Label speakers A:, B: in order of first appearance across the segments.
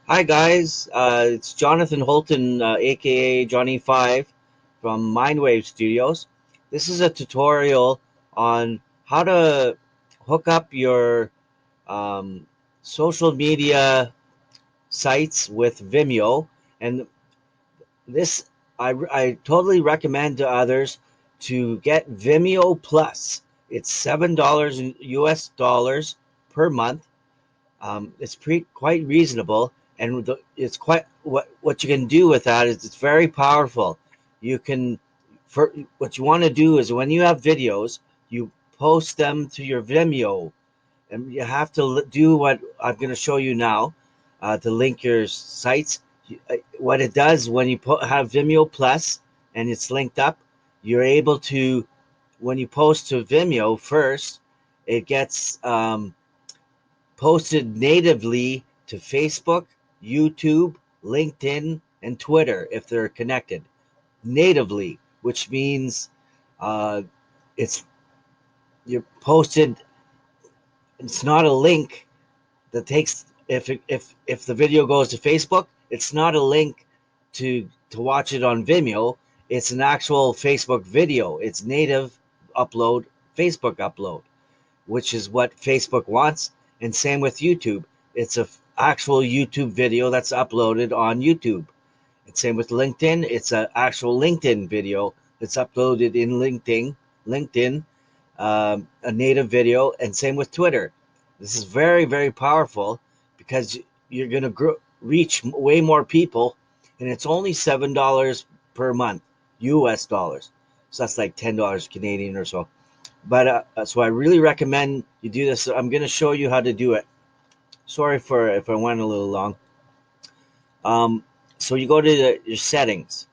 A: Hi guys, it's Jonathan Holton, aka Johnny Five from Mindwave Studios. This is a tutorial on how to hook up your um, social media sites with Vimeo, and this I totally recommend to others to get Vimeo Plus. It's $7 in US dollars per month. It's quite reasonable, and it's quite what you can do with that is it's very powerful. You can for what you want to do is when you have videos, you post them to your Vimeo, and you have to do what I'm going to show you now to link your sites. What it does when you have Vimeo Plus and it's linked up, you're able to when you post to Vimeo first, it gets posted natively to Facebook, YouTube, LinkedIn, and Twitter if they're connected natively, which means uh, it's you're posted. It's not a link that takes if the video goes to Facebook, it's not a link to watch it on Vimeo. It's an actual Facebook video. It's native upload, Facebook upload, which is what Facebook wants. And same with YouTube. It's a actual YouTube video that's uploaded on YouTube. And same with LinkedIn. It's an actual LinkedIn video that's uploaded in LinkedIn, a native video. And same with Twitter. This is very, very powerful because you're going to reach way more people, and it's only $7 per month, US dollars. So that's like $10 Canadian or so. But so I really recommend you do this. I'm going to show you how to do it. Sorry for if I went a little long. Um, so you go to your settings.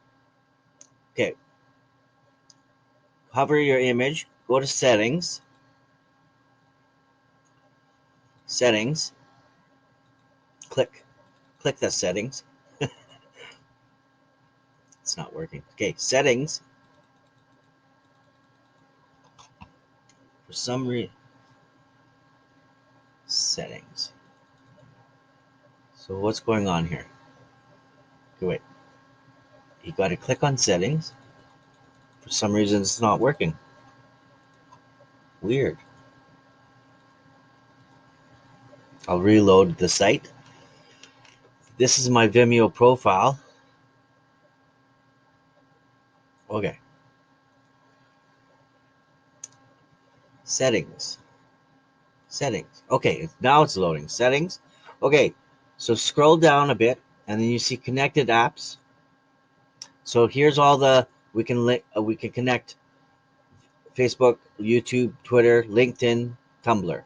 A: Okay, hover your image. Go to settings. Settings. Click the settings. It's not working. Okay, settings. For some reason, settings. So what's going on here? Okay, wait. You got to click on settings. For some reason, it's not working. Weird. I'll reload the site. This is my Vimeo profile. Okay. Settings. Settings. Okay, now it's loading. Settings. Okay, so scroll down a bit, and then you see connected apps. So here's all the we can connect Facebook, YouTube, Twitter, LinkedIn, Tumblr.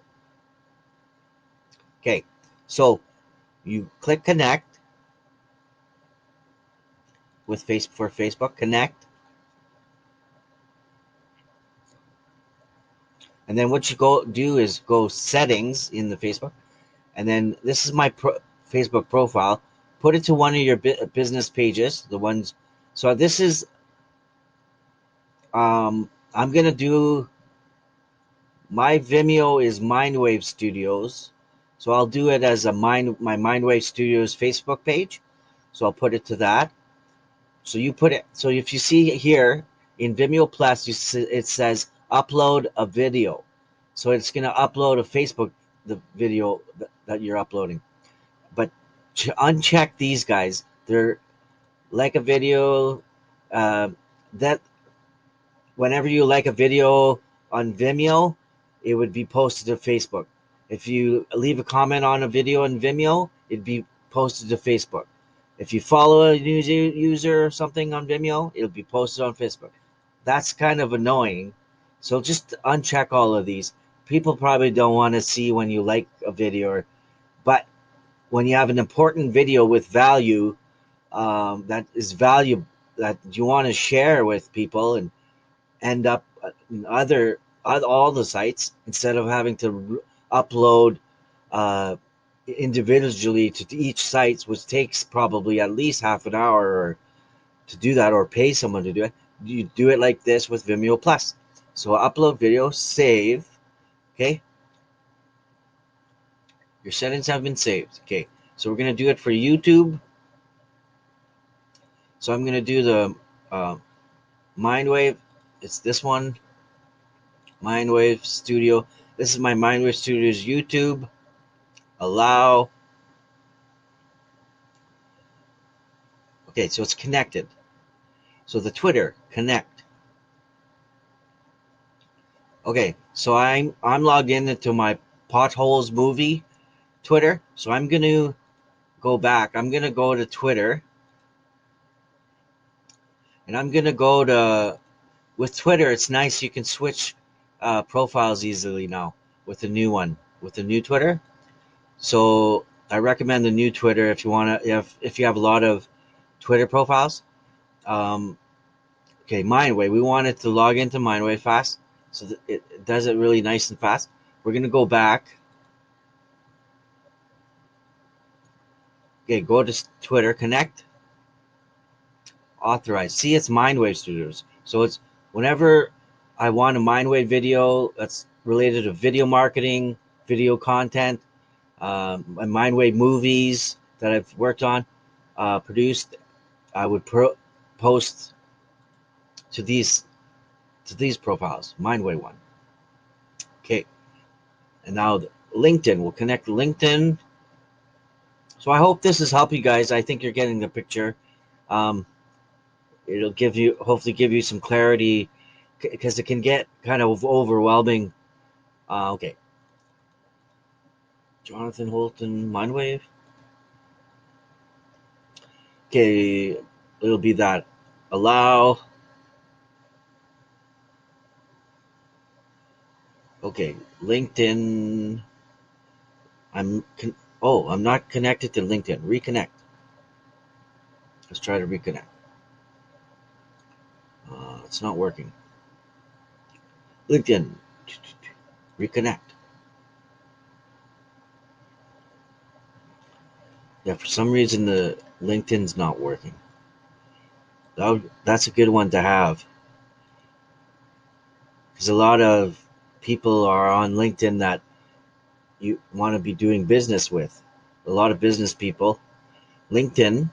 A: Okay, so you click connect with for Facebook. Connect, and then what you go do is go settings in the Facebook, and then this is my Facebook profile. Put it to one of your business pages, the ones. So this is I'm gonna do my Vimeo is Mindwave Studios, so I'll do it as my Mindwave Studios Facebook page. So I'll put it to that. So you put it. So if you see here in Vimeo Plus, it says upload a video. So it's gonna upload a Facebook the video that you're uploading. But uncheck these guys. They're like a video uh, that whenever you like a video on Vimeo, it would be posted to Facebook. If you leave a comment on a video on Vimeo, it'd be posted to Facebook. If you follow a user or something on Vimeo, it'll be posted on Facebook. That's kind of annoying. So just uncheck all of these. People probably don't want to see when you like a video, but when you have an important video with value, that is value that you want to share with people and end up in other all the sites instead of having to upload uh, individually to each site, which takes probably at least half an hour to do that, or pay someone to do it. You do it like this with Vimeo Plus. So upload video, save. Okay, your settings have been saved. Okay, So we're going to do it for YouTube. So I'm going to do the Mindwave. It's this one, Mindwave Studio. This is my Mindwave Studios YouTube. Allow. Okay, so it's connected. So the Twitter, connect. Okay, so I'm logged in into my Potholes movie Twitter. So I'm going to go back. I'm going to go to Twitter. And I'm going to go to, with Twitter, it's nice. You can switch profiles easily now with the new one, with the new Twitter. So I recommend the new Twitter if you want to, if you have a lot of Twitter profiles. Okay, Mindway. We want it to log into Mindway fast, so that it does it really nice and fast. We're going to go back. Okay, go to Twitter, connect, authorize. See, it's Mindwave Studios. So it's whenever I want a Mindwave video that's related to video marketing, video content, and Mindwave movies that I've worked on, produced, I would post to these profiles. Mindwave one. Okay, and now LinkedIn. We'll connect LinkedIn. So I hope this has helped you guys. I think you're getting the picture. Um, it'll hopefully give you some clarity because it can get kind of overwhelming. Okay, Jonathan Holton, Mindwave. Okay, it'll be that. Allow. Okay, LinkedIn. I'm not connected to LinkedIn. Reconnect. Let's try to reconnect. It's not working. LinkedIn. Reconnect. Yeah, for some reason the LinkedIn's not working. That's a good one to have because a lot of people are on LinkedIn that you want to be doing business with. A lot of business people. LinkedIn,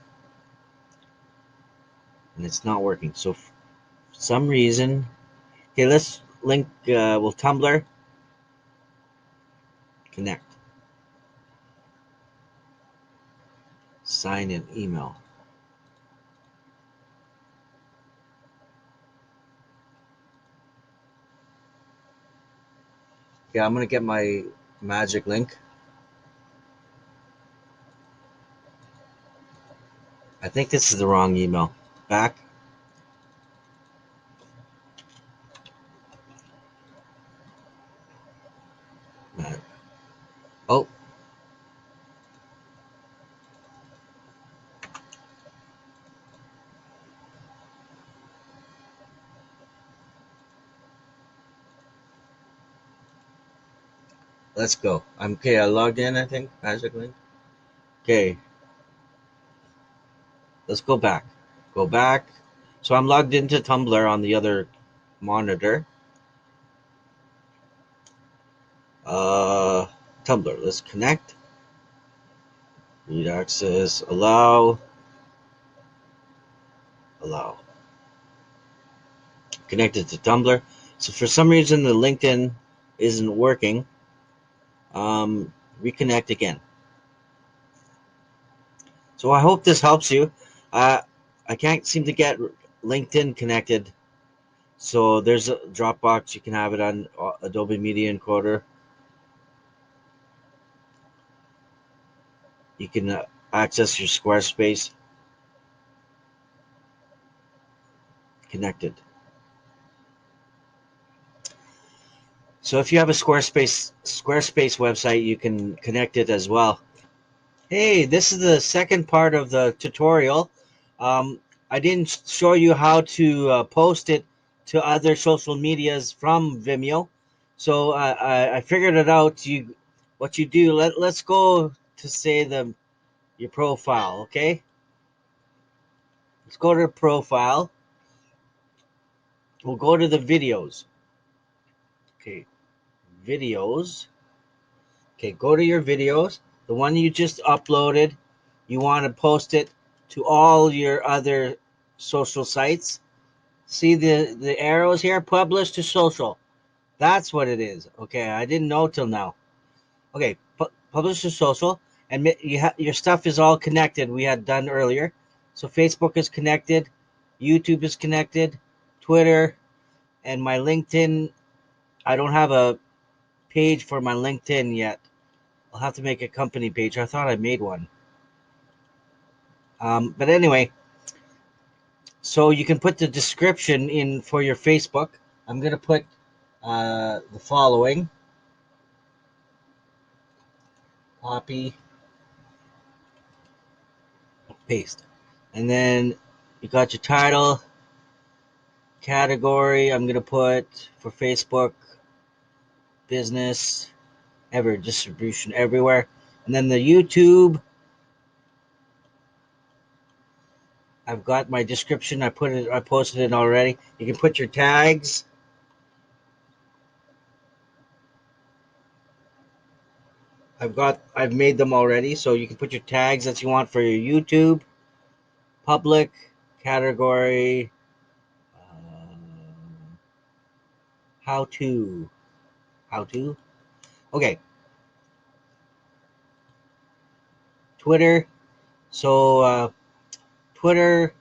A: and it's not working. So for some reason, okay, let's link. Well, Tumblr, connect, sign in, email. Yeah, I'm gonna get my magic link. I think this is the wrong email. Back. Oh, let's go. I'm okay. I logged in. I think magic link. Okay, let's go back. Go back. So I'm logged into Tumblr on the other monitor. Uh, Tumblr. Let's connect. Read access. Allow. Allow. Connected to Tumblr. So for some reason the LinkedIn isn't working. Reconnect again. So I hope this helps you. Uh, I can't seem to get LinkedIn connected. So there's a Dropbox. You can have it on Adobe Media Encoder. You can access your Squarespace connected. So if you have a Squarespace website, you can connect it as well. Hey, this is the second part of the tutorial. Um, I didn't show you how to post it to other social medias from Vimeo. So I figured it out. What you do, let's go to say your profile, okay? Let's go to profile. We'll go to the videos. Okay, videos. Okay, go to your videos. the one you just uploaded, you want to post it to all your other social sites. See the arrows here? Publish to social. That's what it is. Okay, I didn't know till now. Okay, publish to social, and your stuff is all connected. We had done earlier. So Facebook is connected, YouTube is connected, Twitter, and my LinkedIn. I don't have a page for my LinkedIn yet. I'll have to make a company page. I thought I made one. But anyway, so you can put the description in for your Facebook. I'm going to put the following. Copy, paste. And then you got your title, category. I'm going to put for Facebook, business, ever, distribution everywhere. And then the YouTube, I've got my description. I posted it already. You can put your tags. I've made them already, so you can put your tags that you want for your YouTube, public, category, how to, okay, Twitter. So Twitter,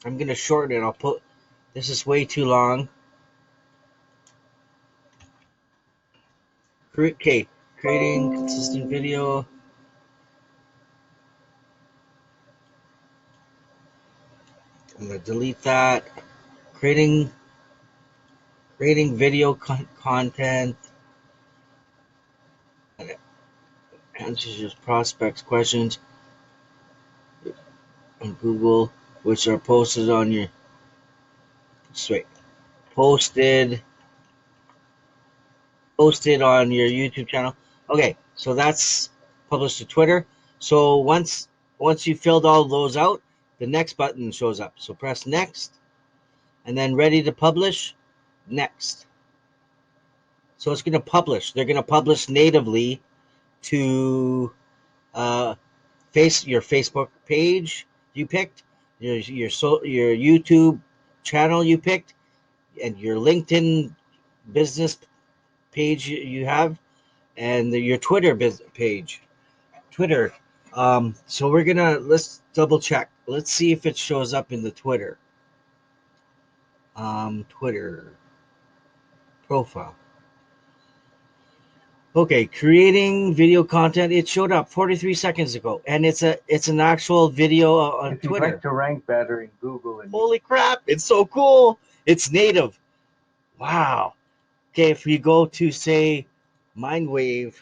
A: I'm gonna shorten it. I'll put, this is way too long. Okay, creating consistent video. I'm gonna delete that. Creating video content. Answers your prospects' questions on Google, which are posted on your posted on your YouTube channel. Okay, so that's published to Twitter. So once you filled all those out, the next button shows up. So press next, and then ready to publish, next. So it's going to publish. They're going to publish natively to your Facebook page you picked, your YouTube channel you picked, and your LinkedIn business page you have, and your Twitter page. Twitter. So let's double check. Let's see if it shows up in the Twitter. Twitter profile. Okay, creating video content. It showed up 43 seconds ago, and it's an actual video on
B: if you'd
A: Twitter.
B: like to rank better in Google.
A: Holy crap! It's so cool. It's native. Wow. Okay, if you go to say Mindwave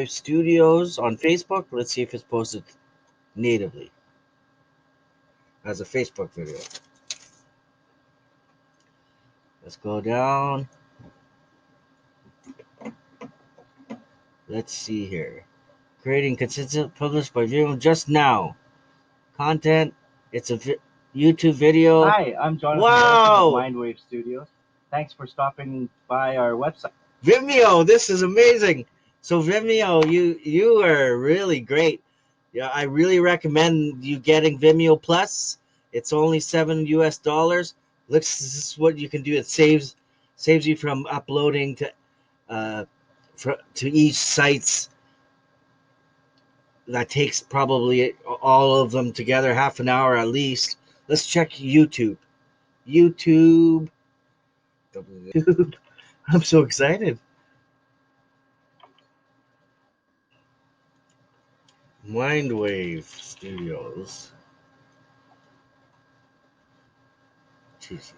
A: Studios on Facebook, let's see if it's posted natively as a Facebook video. Let's go down. Let's see here. Creating consistent, published by Vimeo just now. Content. It's a YouTube video.
B: Hi, I'm Jonathan
A: Wow.
B: of Mindwave Studios. Thanks for stopping by our website.
A: Vimeo, this is amazing. So Vimeo, you are really great. Yeah, I really recommend you getting Vimeo Plus. It's only $7 US. This is what you can do. It saves you from uploading to each sites. That takes probably all of them together half an hour at least. Let's check YouTube. I'm so excited. Mindwave Studios. Jeez.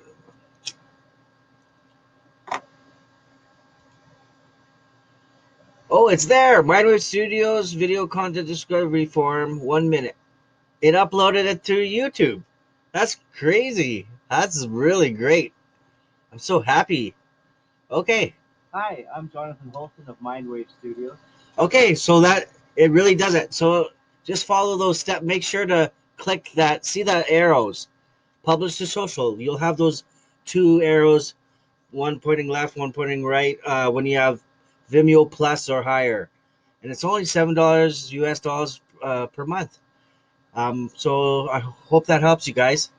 A: Oh, it's there. Mindwave Studios video content discovery form. 1 minute. It uploaded it to YouTube. That's crazy. That's really great. I'm so happy. Okay.
B: Hi, I'm Jonathan Holton of Mindwave Studios.
A: Okay, so that it really does it. So just follow those steps. Make sure to click that. See the arrows. Publish to social. You'll have those two arrows, one pointing left, one pointing right. When you have Vimeo Plus or higher, and it's only $7 US dollars per month. So I hope that helps you guys.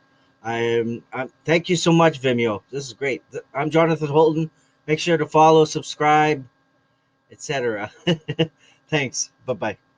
A: Thank you so much, Vimeo. This is great. I'm Jonathan Holton. Make sure to follow, subscribe, etc. Thanks. Bye bye.